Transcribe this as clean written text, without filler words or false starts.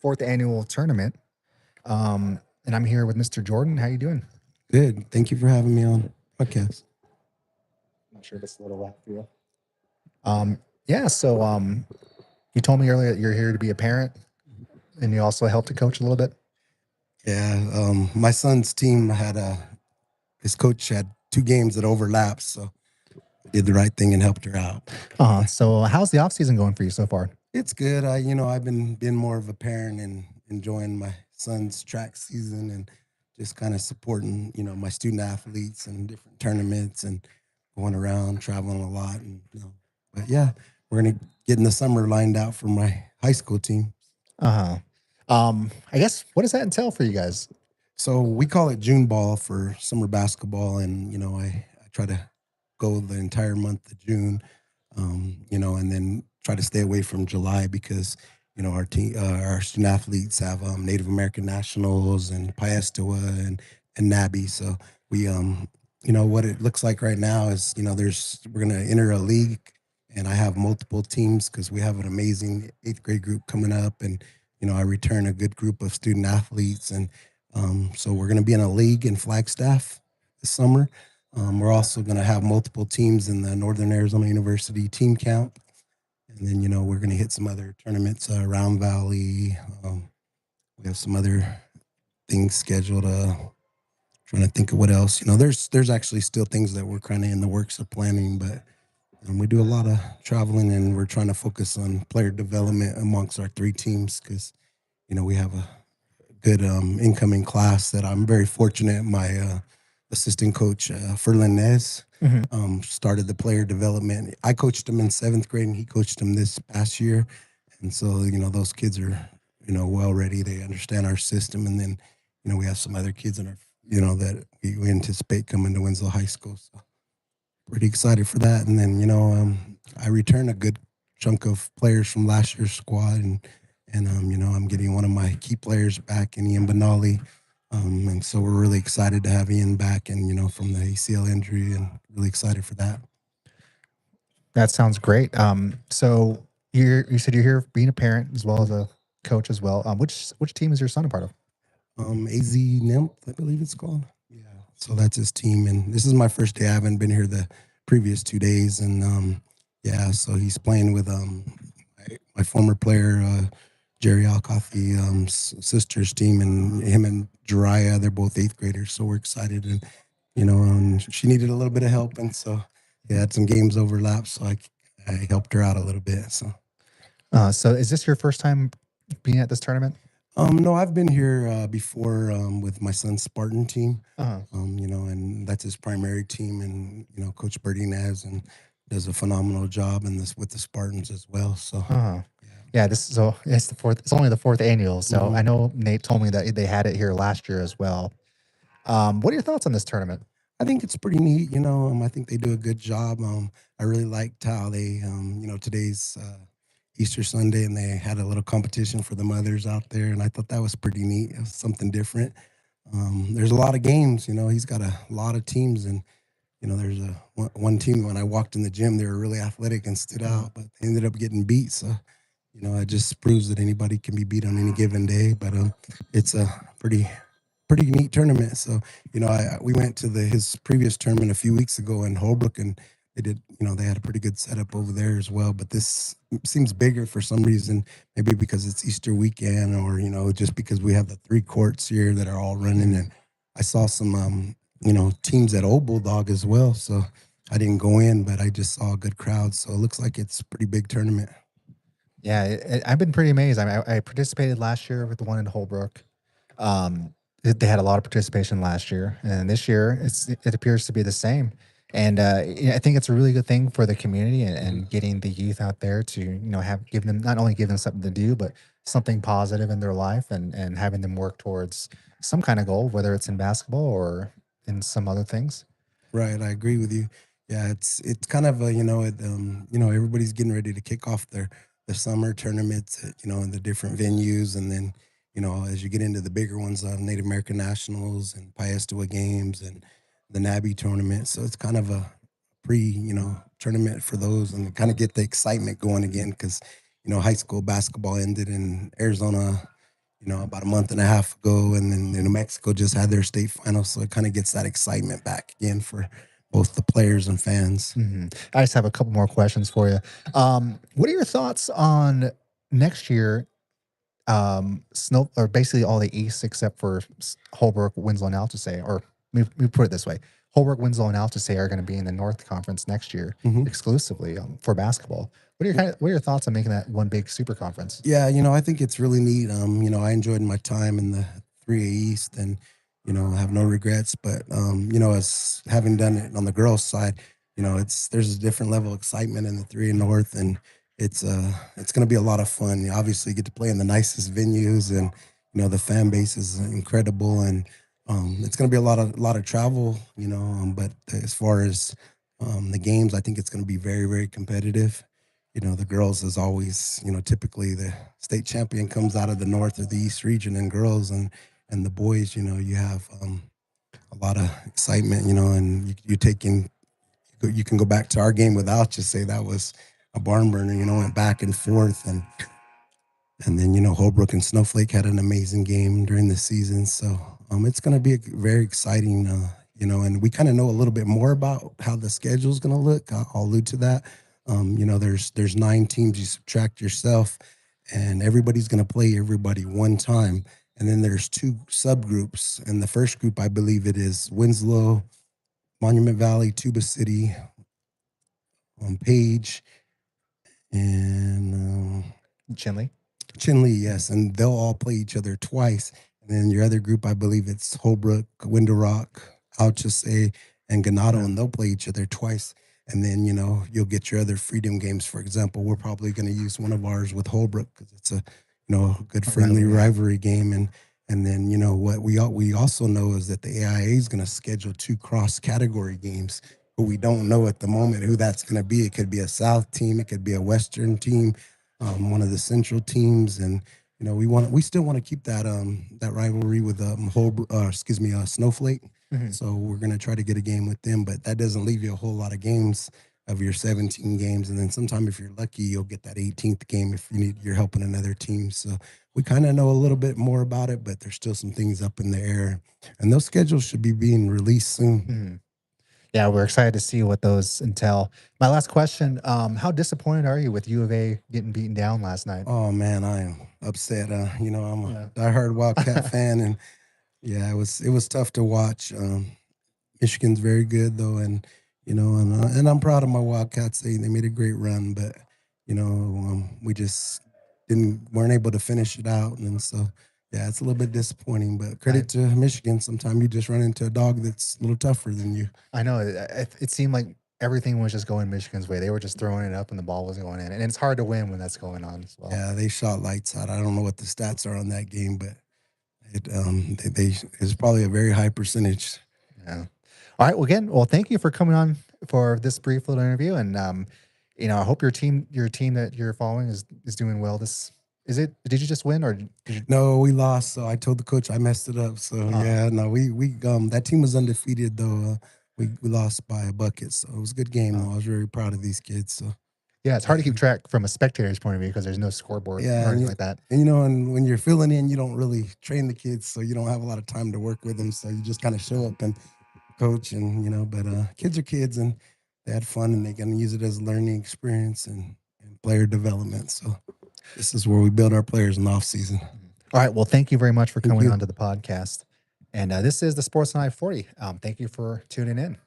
fourth annual tournament. And I'm here with Mr. Jordan. How you doing? Good. Thank you for having me on podcast. I'm sure that's a little loud for you. Yeah. You told me earlier that you're here to be a parent, and you also help to coach a little bit. Yeah, my son's team had his coach had two games that overlapped, so I did the right thing and helped her out. So how's the off season going for you so far? It's good. I've been more of a parent and enjoying my son's track season and just kind of supporting, my student athletes and different tournaments and going around traveling a lot but yeah, we're gonna get in the summer lined out for my high school team. Uh I guess what does that entail for you guys? So we call it June ball for summer basketball, and I try to go the entire month of June, and then try to stay away from July because our team, our student athletes have Native American nationals and Piestoa and NABI. So we, what it looks like right now is we're gonna enter a league, and I have multiple teams because we have an amazing eighth grade group coming up, and I return a good group of student athletes and so we're going to be in a league in Flagstaff this summer. We're also going to have multiple teams in the Northern Arizona University team camp. And then, we're going to hit some other tournaments around Valley. We have some other things scheduled. Trying to think of what else. There's actually still things that we're kind of in the works of planning, but we do a lot of traveling and we're trying to focus on player development amongst our three teams because, we have a good incoming class that I'm very fortunate. My assistant coach, Ferlandez, Mhm. started the player development. I coached him in seventh grade and he coached him this past year. And so, those kids are, well ready. They understand our system. And then, we have some other kids in our, that we anticipate coming to Winslow High School. So pretty excited for that. And then, I return a good chunk of players from last year's squad and I'm getting one of my key players back in Ian Benali. And so we're really excited to have Ian back and, from the ACL injury and really excited for that. That sounds great. You said you're here being a parent as well as a coach as well. Which team is your son a part of? AZ Nymph, I believe it's called. Yeah. So that's his team. And this is my first day. I haven't been here the previous 2 days. And yeah, so he's playing with my former player, Jerry Alcoffey, sister's team, and him and Jariah, they're both eighth graders. So we're excited. And, she needed a little bit of help. And so yeah, had some games overlap. So I helped her out a little bit. So is this your first time being at this tournament? No, I've been here before with my son's Spartan team, Uh-huh. and that's his primary team. And Coach Berdinez and does a phenomenal job in this with the Spartans as well. So Uh-huh. yeah. Yeah, it's the fourth. It's only the fourth annual. So Mhm. I know Nate told me that they had it here last year as well. What are your thoughts on this tournament? I think it's pretty neat. I think they do a good job. I really liked how they, today's Easter Sunday, and they had a little competition for the mothers out there, and I thought that was pretty neat. It was something different. There's a lot of games. He's got a lot of teams, and there's one team when I walked in the gym, they were really athletic and stood Mhm. out, but they ended up getting beat. So, it just proves that anybody can be beat on any given day. But it's a pretty neat tournament. So, we went to his previous tournament a few weeks ago in Holbrook, and they did, they had a pretty good setup over there as well. But this seems bigger for some reason, maybe because it's Easter weekend, or just because we have the three courts here that are all running. And I saw some, teams at Old Bulldog as well. So I didn't go in, but I just saw a good crowd. So it looks like it's a pretty big tournament. Yeah, I've been pretty amazed. I participated last year with the one in Holbrook. They had a lot of participation last year, and this year it appears to be the same. And yeah, I think it's a really good thing for the community and getting the youth out there to have give them not only give them something to do, but something positive in their life, and having them work towards some kind of goal, whether it's in basketball or in some other things. Right, I agree with you. Yeah, it's kind of a everybody's getting ready to kick off their summer tournaments, in the different venues, and then as you get into the bigger ones, Native American Nationals and Piestoa Games and the NABI tournament. So it's kind of a pre tournament for those, and kind of get the excitement going again because high school basketball ended in Arizona, about a month and a half ago, and then New Mexico just had their state final, so it kind of gets that excitement back again for both the players and fans. I just have a couple more questions for you. What are your thoughts on next year? Snow or basically all the East except for Holbrook, Winslow, and Altusay, or let me put it this way: Holbrook, Winslow, and Altusay are going to be in the North Conference next year Mhm. exclusively for basketball. What are your thoughts on making that one big super conference? Yeah, I think it's really neat. I enjoyed my time in the 3A East and, I have no regrets. But as having done it on the girls' side, there's a different level of excitement in the 3A North, and it's gonna be a lot of fun. You obviously get to play in the nicest venues, and the fan base is incredible, and it's gonna be a lot of travel, but as far as the games, I think it's gonna be very, very competitive. The girls is always, typically the state champion comes out of the north or the east region in girls, and the boys, you have a lot of excitement, and you can go back to our game without just say that was a barn burner, went back and forth, and then Holbrook and Snowflake had an amazing game during the season. So it's going to be a very exciting, and we kind of know a little bit more about how the schedule is going to look. I'll allude to that. There's 9 teams. You subtract yourself, and everybody's going to play everybody one time. And then there's 2 subgroups. And the first group, I believe it is Winslow, Monument Valley, Tuba City, Page, and Chinley. Chinley, yes, and they'll all play each other twice. And then your other group, I believe it's Holbrook, Window Rock, Alchese, and Ganado, Yeah. and they'll play each other twice. And then you'll get your other freedom games. For example, we're probably going to use one of ours with Holbrook because it's a good A friendly rivalry, yeah. rivalry game. And then what we also know is that the AIA is going to schedule 2 cross category games, but we don't know at the moment who that's going to be. It could be a South team, it could be a Western team, one of the Central teams, and we still want to keep that rivalry with Snowflake. Mhm. So we're gonna try to get a game with them, but that doesn't leave you a whole lot of games of your 17 games, and then sometime if you're lucky, you'll get that 18th game if you're helping another team. So we kind of know a little bit more about it, but there's still some things up in the air, and those schedules should be being released soon. Mhm. Yeah, we're excited to see what those entail. My last question: how disappointed are you with U of A getting beaten down last night? Oh man, I am upset. I'm a Yeah. diehard Wildcat fan, and yeah, it was tough to watch. Michigan's very good though, and I'm proud of my Wildcats. They made a great run, but we just weren't able to finish it out, and so yeah, it's a little bit disappointing. But I credit to Michigan. Sometimes you just run into a dog that's a little tougher than you. I know it seemed like everything was just going Michigan's way. They were just throwing it up and the ball was going in, and it's hard to win when that's going on as well. Yeah, they shot lights out. I don't know what the stats are on that game, but it's probably a very high percentage. Yeah. All right. Well, again, well, thank you for coming on for this brief little interview, and I hope your team that you're following is doing well. This is it. Did you just win or did you? No, we lost. So I told the coach I messed it up. So Uh, yeah, no, we that team was undefeated though. We lost by a bucket, so it was a good game uh, though. I was very proud of these kids. So yeah, it's hard to yeah, keep track from a spectator's point of view because there's no scoreboard yeah, or anything like that. and when you're filling in, you don't really train the kids, so you don't have a lot of time to work with them. So you just kind of show up and coach, and but kids are kids, and they had fun, and they're gonna use it as a learning experience and player development. So this is where we build our players in the off season. Mhm. All right. Well, thank you very much for Thank coming you. on to the podcast. And this is the Sports on I-40. Thank you for tuning in.